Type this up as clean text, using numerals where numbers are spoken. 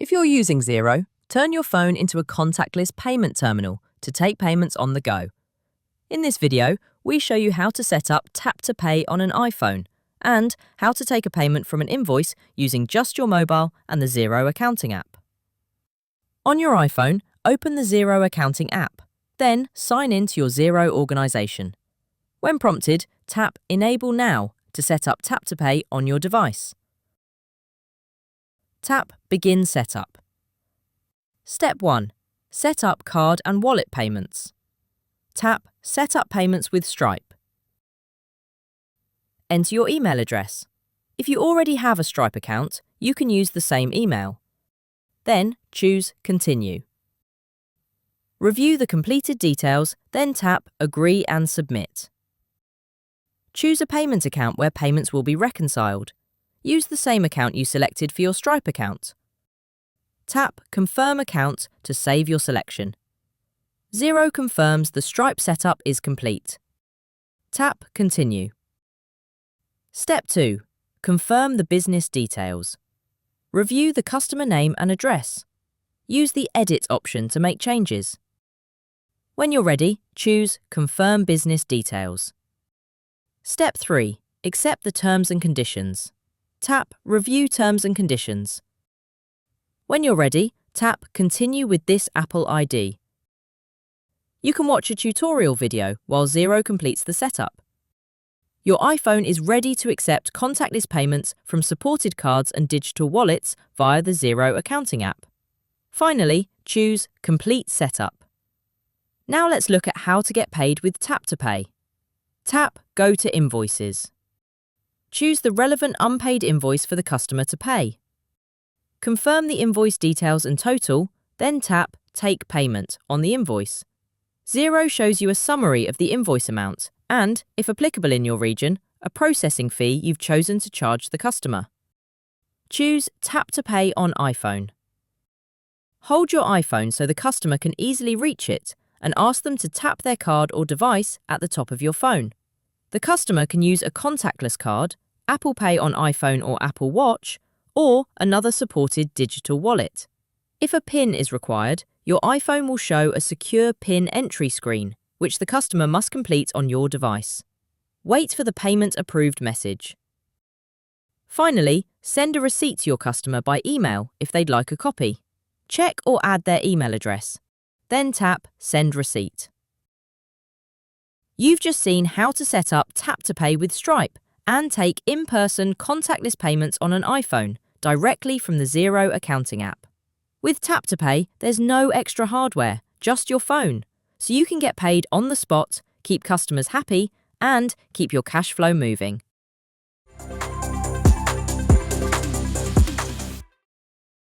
If you're using Xero, turn your phone into a contactless payment terminal to take payments on the go. In this video, we show you how to set up Tap to Pay on an iPhone and how to take a payment from an invoice using just your mobile and the Xero Accounting app. On your iPhone, open the Xero Accounting app, then sign in to your Xero organization. When prompted, tap Enable Now to set up Tap to Pay on your device. Tap Begin Setup. Step 1. Set up card and wallet payments. Tap Set up payments with Stripe. Enter your email address. If you already have a Stripe account, you can use the same email. Then choose Continue. Review the completed details, then tap Agree and Submit. Choose a payment account where payments will be reconciled. Use the same account you selected for your Stripe account. Tap Confirm Account to save your selection. Xero confirms the Stripe setup is complete. Tap Continue. Step 2. Confirm the business details. Review the customer name and address. Use the Edit option to make changes. When you're ready, choose Confirm Business Details. Step 3. Accept the terms and conditions. Tap Review Terms and Conditions. When you're ready, tap Continue with this Apple ID. You can watch a tutorial video while Xero completes the setup. Your iPhone is ready to accept contactless payments from supported cards and digital wallets via the Xero Accounting app. Finally, choose Complete Setup. Now let's look at how to get paid with Tap to Pay. Tap Go to Invoices. Choose the relevant unpaid invoice for the customer to pay. Confirm the invoice details and total, then tap Take Payment on the invoice. Xero shows you a summary of the invoice amount and, if applicable in your region, a processing fee you've chosen to charge the customer. Choose Tap to Pay on iPhone. Hold your iPhone so the customer can easily reach it and ask them to tap their card or device at the top of your phone. The customer can use a contactless card, Apple Pay on iPhone or Apple Watch, or another supported digital wallet. If a PIN is required, your iPhone will show a secure PIN entry screen, which the customer must complete on your device. Wait for the Payment Approved message. Finally, send a receipt to your customer by email if they'd like a copy. Check or add their email address. Then tap Send Receipt. You've just seen how to set up Tap to Pay with Stripe and take in-person contactless payments on an iPhone directly from the Xero Accounting app. With Tap to Pay, there's no extra hardware, just your phone, so you can get paid on the spot, keep customers happy, and keep your cash flow moving.